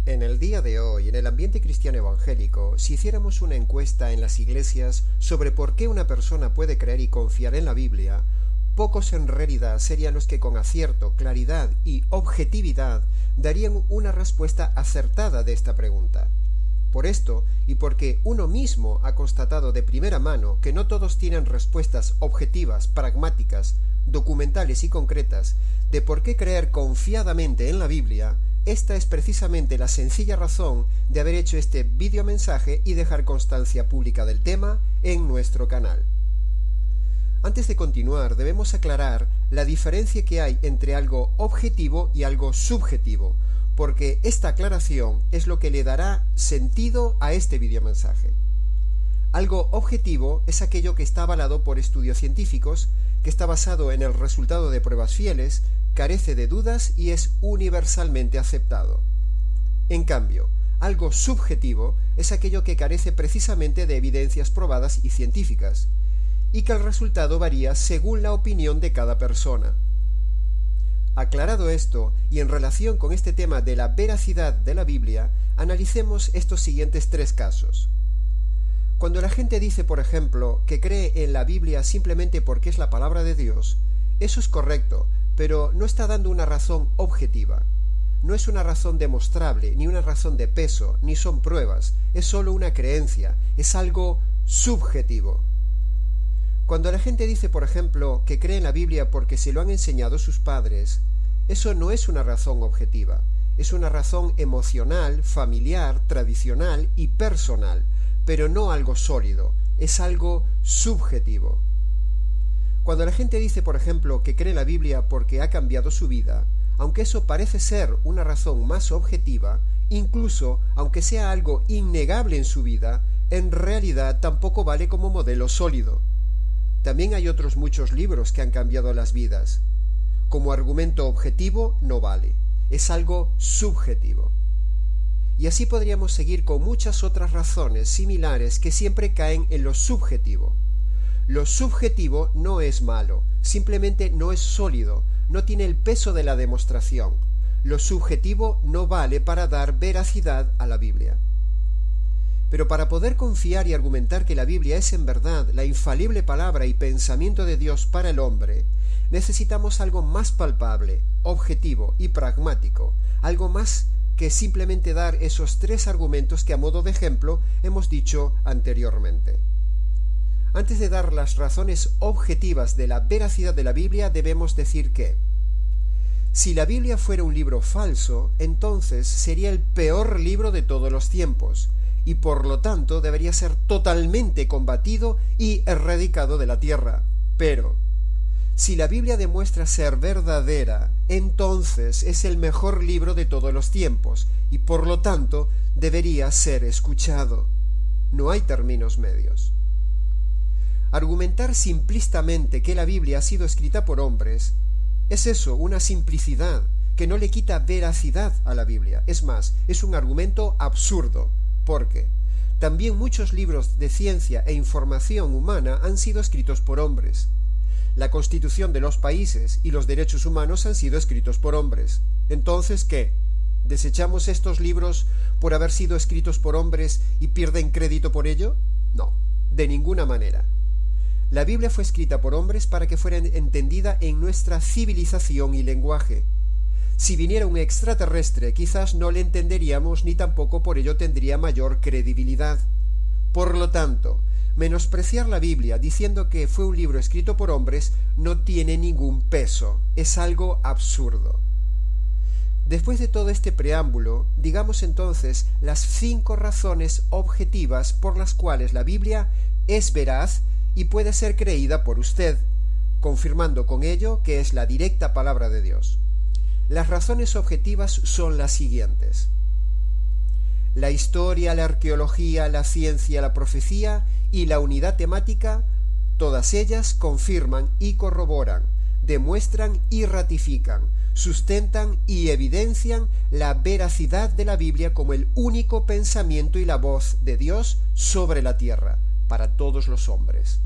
En el día de hoy, en el ambiente cristiano evangélico, si hiciéramos una encuesta en las iglesias sobre por qué una persona puede creer y confiar en la Biblia, pocos en realidad serían los que con acierto, claridad y objetividad darían una respuesta acertada de esta pregunta. Por esto, y porque uno mismo ha constatado de primera mano que no todos tienen respuestas objetivas, pragmáticas, documentales y concretas de por qué creer confiadamente en la Biblia, esta es precisamente la sencilla razón de haber hecho este videomensaje y dejar constancia pública del tema en nuestro canal. Antes de continuar, debemos aclarar la diferencia que hay entre algo objetivo y algo subjetivo, porque esta aclaración es lo que le dará sentido a este videomensaje. Algo objetivo es aquello que está avalado por estudios científicos, que está basado en el resultado de pruebas fieles, carece de dudas y es universalmente aceptado. En cambio, algo subjetivo es aquello que carece precisamente de evidencias probadas y científicas, y que el resultado varía según la opinión de cada persona. Aclarado esto, y en relación con este tema de la veracidad de la Biblia, analicemos estos siguientes tres casos. Cuando la gente dice, por ejemplo, que cree en la Biblia simplemente porque es la palabra de Dios, eso es correcto, pero no está dando una razón objetiva. No es una razón demostrable, ni una razón de peso, ni son pruebas, es solo una creencia, es algo subjetivo. Cuando la gente dice, por ejemplo, que cree en la Biblia porque se lo han enseñado sus padres, eso no es una razón objetiva, es una razón emocional, familiar, tradicional y personal, pero no algo sólido, es algo subjetivo. Cuando la gente dice, por ejemplo, que cree en la Biblia porque ha cambiado su vida, aunque eso parece ser una razón más objetiva, incluso aunque sea algo innegable en su vida, en realidad tampoco vale como modelo sólido. También hay otros muchos libros que han cambiado las vidas. Como argumento objetivo no vale, es algo subjetivo. Y así podríamos seguir con muchas otras razones similares que siempre caen en lo subjetivo. Lo subjetivo no es malo, simplemente no es sólido, no tiene el peso de la demostración. Lo subjetivo no vale para dar veracidad a la Biblia. Pero para poder confiar y argumentar que la Biblia es en verdad la infalible palabra y pensamiento de Dios para el hombre, necesitamos algo más palpable, objetivo y pragmático, algo más que simplemente dar esos tres argumentos que a modo de ejemplo hemos dicho anteriormente. Antes de dar las razones objetivas de la veracidad de la Biblia, debemos decir que si la Biblia fuera un libro falso, entonces sería el peor libro de todos los tiempos, y por lo tanto debería ser totalmente combatido y erradicado de la tierra. Pero si la Biblia demuestra ser verdadera, entonces es el mejor libro de todos los tiempos, y por lo tanto debería ser escuchado. No hay términos medios. Argumentar simplistamente que la Biblia ha sido escrita por hombres es eso, una simplicidad que no le quita veracidad a la Biblia. Es más, es un argumento absurdo, porque también muchos libros de ciencia e información humana han sido escritos por hombres. La Constitución de los países y los derechos humanos han sido escritos por hombres. Entonces, ¿qué? ¿Desechamos estos libros por haber sido escritos por hombres y pierden crédito por ello? No, de ninguna manera. La Biblia fue escrita por hombres para que fuera entendida en nuestra civilización y lenguaje. Si viniera un extraterrestre, quizás no le entenderíamos ni tampoco por ello tendría mayor credibilidad. Por lo tanto, menospreciar la Biblia diciendo que fue un libro escrito por hombres no tiene ningún peso, es algo absurdo. Después de todo este preámbulo, digamos entonces las 5 razones objetivas por las cuales la Biblia es veraz y puede ser creída por usted, confirmando con ello que es la directa palabra de Dios. Las razones objetivas son las siguientes. La historia, la arqueología, la ciencia, la profecía y la unidad temática, todas ellas confirman y corroboran, demuestran y ratifican, sustentan y evidencian la veracidad de la Biblia como el único pensamiento y la voz de Dios sobre la tierra, para todos los hombres.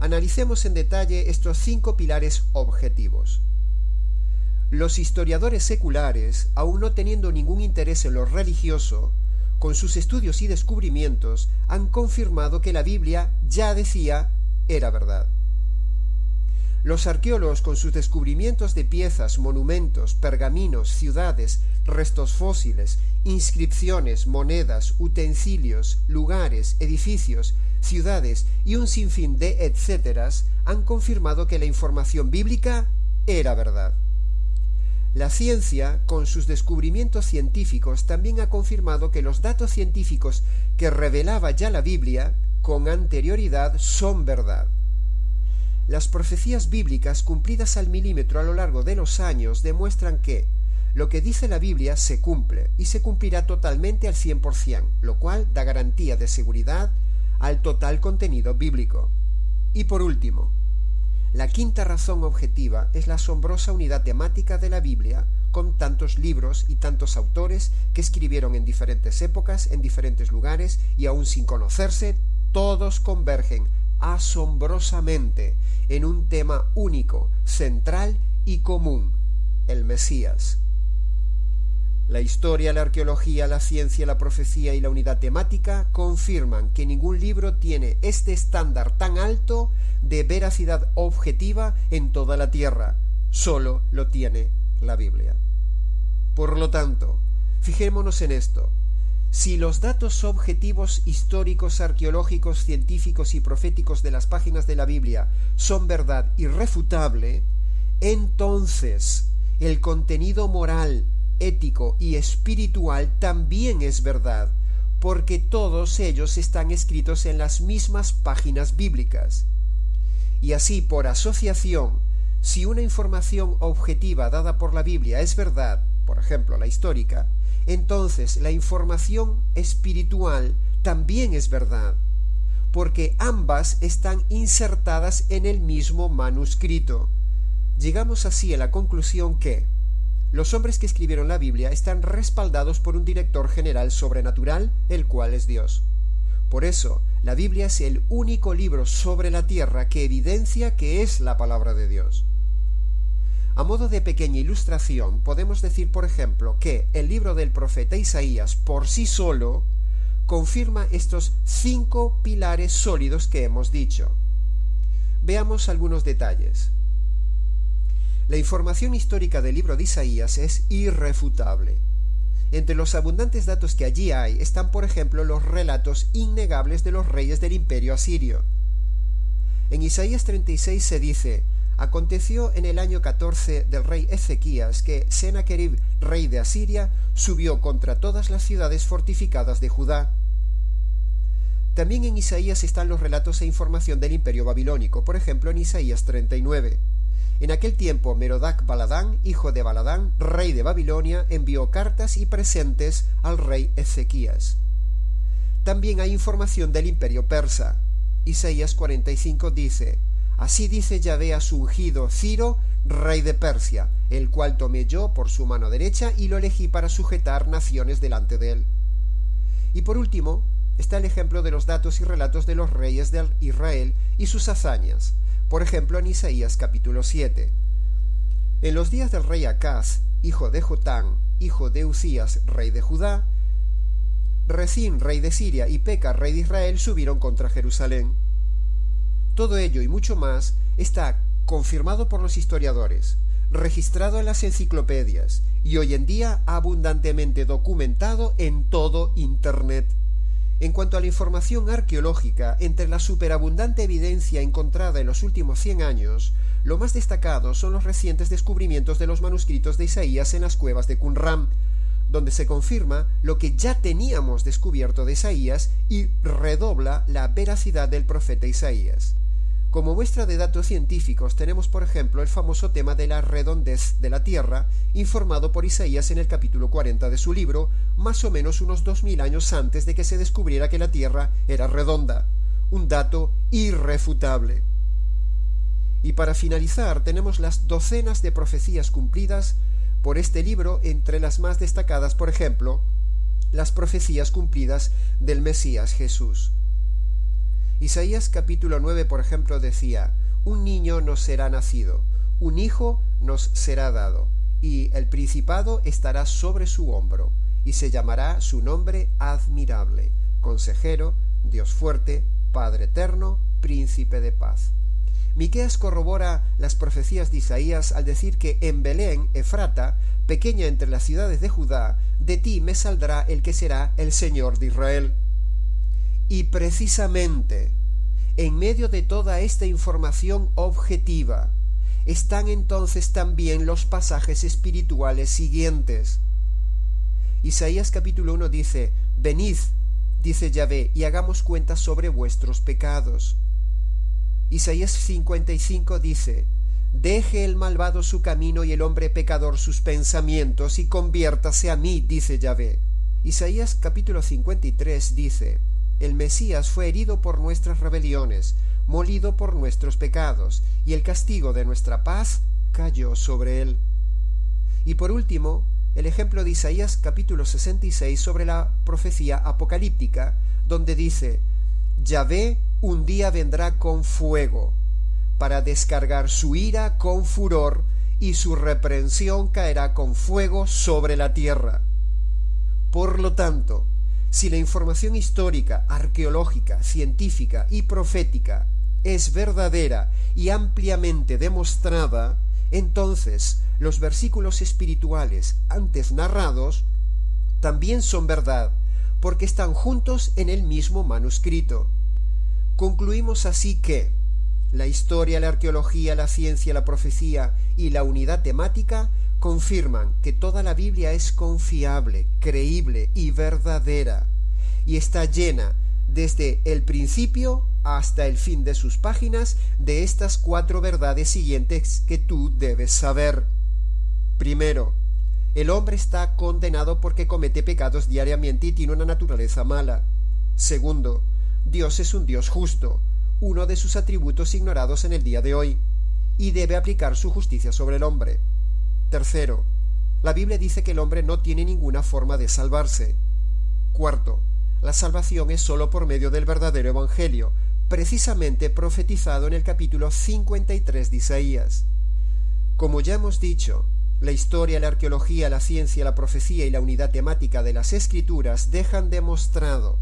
Analicemos en detalle estos 5 pilares objetivos. Los historiadores seculares, aun no teniendo ningún interés en lo religioso, con sus estudios y descubrimientos, han confirmado que la Biblia ya decía era verdad. Los arqueólogos, con sus descubrimientos de piezas, monumentos, pergaminos, ciudades, restos fósiles, inscripciones, monedas, utensilios, lugares, edificios, ciudades y un sinfín de etcéteras, han confirmado que la información bíblica era verdad. La ciencia, con sus descubrimientos científicos, también ha confirmado que los datos científicos que revelaba ya la Biblia con anterioridad son verdad. Las profecías bíblicas cumplidas al milímetro a lo largo de los años demuestran que lo que dice la Biblia se cumple y se cumplirá totalmente al 100%, lo cual da garantía de seguridad al total contenido bíblico. Y por último, la quinta razón objetiva es la asombrosa unidad temática de la Biblia, con tantos libros y tantos autores que escribieron en diferentes épocas, en diferentes lugares, y aún sin conocerse, todos convergen asombrosamente en un tema único, central y común: el Mesías. La historia, la arqueología, la ciencia, la profecía y la unidad temática confirman que ningún libro tiene este estándar tan alto de veracidad objetiva en toda la tierra. Solo lo tiene la Biblia. Por lo tanto, fijémonos en esto. Si los datos objetivos históricos, arqueológicos, científicos y proféticos de las páginas de la Biblia son verdad irrefutable, entonces el contenido moral, ético y espiritual también es verdad, porque todos ellos están escritos en las mismas páginas bíblicas. Y así, por asociación, si una información objetiva dada por la Biblia es verdad, por ejemplo la histórica, entonces la información espiritual también es verdad, porque ambas están insertadas en el mismo manuscrito. Llegamos así a la conclusión que los hombres que escribieron la Biblia están respaldados por un director general sobrenatural, el cual es Dios. Por eso, la Biblia es el único libro sobre la tierra que evidencia que es la palabra de Dios. A modo de pequeña ilustración, podemos decir, por ejemplo, que el libro del profeta Isaías por sí solo confirma estos 5 pilares sólidos que hemos dicho. Veamos algunos detalles. La información histórica del libro de Isaías es irrefutable. Entre los abundantes datos que allí hay están, por ejemplo, los relatos innegables de los reyes del imperio asirio. En Isaías 36 se dice: aconteció en el año 14 del rey Ezequías que Sennacherib, rey de Asiria, subió contra todas las ciudades fortificadas de Judá. También en Isaías están los relatos e información del imperio babilónico, por ejemplo en Isaías 39. En aquel tiempo Merodac Baladán, hijo de Baladán, rey de Babilonia, envió cartas y presentes al rey Ezequías. También hay información del imperio persa. Isaías 45 dice: así dice Yahvé a su ungido Ciro, rey de Persia, el cual tomé yo por su mano derecha y lo elegí para sujetar naciones delante de él. Y por último, está el ejemplo de los datos y relatos de los reyes de Israel y sus hazañas. Por ejemplo, en Isaías capítulo 7. En los días del rey Acaz, hijo de Jotán, hijo de Uzías, rey de Judá, Rezín, rey de Siria, y Peca, rey de Israel, subieron contra Jerusalén. Todo ello y mucho más está confirmado por los historiadores, registrado en las enciclopedias y hoy en día abundantemente documentado en todo Internet. En cuanto a la información arqueológica, entre la superabundante evidencia encontrada en los últimos 100 años, lo más destacado son los recientes descubrimientos de los manuscritos de Isaías en las cuevas de Qumran, donde se confirma lo que ya teníamos descubierto de Isaías y redobla la veracidad del profeta Isaías. Como muestra de datos científicos tenemos, por ejemplo, el famoso tema de la redondez de la Tierra, informado por Isaías en el capítulo 40 de su libro, más o menos unos 2000 años antes de que se descubriera que la Tierra era redonda. Un dato irrefutable. Y para finalizar tenemos las docenas de profecías cumplidas por este libro, entre las más destacadas, por ejemplo, las profecías cumplidas del Mesías Jesús. Isaías capítulo 9, por ejemplo, decía: un niño nos será nacido, un hijo nos será dado, y el principado estará sobre su hombro, y se llamará su nombre admirable, Consejero, Dios fuerte, Padre eterno, Príncipe de paz. Miqueas corrobora las profecías de Isaías al decir que en Belén, Efrata, pequeña entre las ciudades de Judá, de ti me saldrá el que será el Señor de Israel. Y precisamente, en medio de toda esta información objetiva, están entonces también los pasajes espirituales siguientes. Isaías capítulo 1 dice: venid, dice Yahvé, y hagamos cuenta sobre vuestros pecados. Isaías 55 dice: deje el malvado su camino y el hombre pecador sus pensamientos, y conviértase a mí, dice Yahvé. Isaías capítulo 53 dice: el Mesías fue herido por nuestras rebeliones, molido por nuestros pecados, y el castigo de nuestra paz cayó sobre él. Y por último, el ejemplo de Isaías capítulo 66 sobre la profecía apocalíptica, donde dice: Yahvé un día vendrá con fuego, para descargar su ira con furor, y su reprensión caerá con fuego sobre la tierra. Por lo tanto, si la información histórica, arqueológica, científica y profética es verdadera y ampliamente demostrada, entonces los versículos espirituales antes narrados también son verdad, porque están juntos en el mismo manuscrito. Concluimos así que la historia, la arqueología, la ciencia, la profecía y la unidad temática confirman que toda la Biblia es confiable, creíble y verdadera, y está llena, desde el principio hasta el fin de sus páginas, de estas 4 verdades siguientes que tú debes saber. Primero, el hombre está condenado porque comete pecados diariamente y tiene una naturaleza mala. Segundo, Dios es un Dios justo, uno de sus atributos ignorados en el día de hoy, y debe aplicar su justicia sobre el hombre. Tercero, la Biblia dice que el hombre no tiene ninguna forma de salvarse. Cuarto, la salvación es sólo por medio del verdadero Evangelio, precisamente profetizado en el capítulo 53 de Isaías. Como ya hemos dicho, la historia, la arqueología, la ciencia, la profecía y la unidad temática de las Escrituras dejan demostrado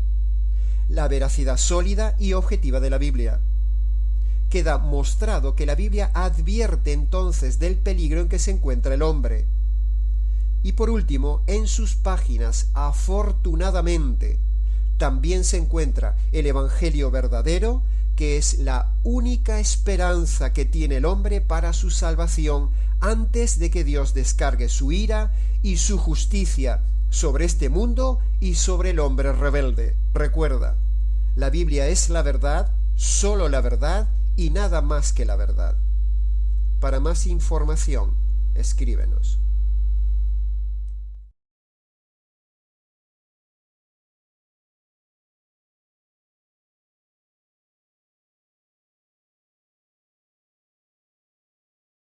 la veracidad sólida y objetiva de la Biblia. Queda mostrado que la Biblia advierte entonces del peligro en que se encuentra el hombre. Y por último, en sus páginas, afortunadamente, también se encuentra el Evangelio verdadero, que es la única esperanza que tiene el hombre para su salvación antes de que Dios descargue su ira y su justicia sobre este mundo y sobre el hombre rebelde. Recuerda, la Biblia es la verdad, sólo la verdad y nada más que la verdad. Para más información, escríbenos.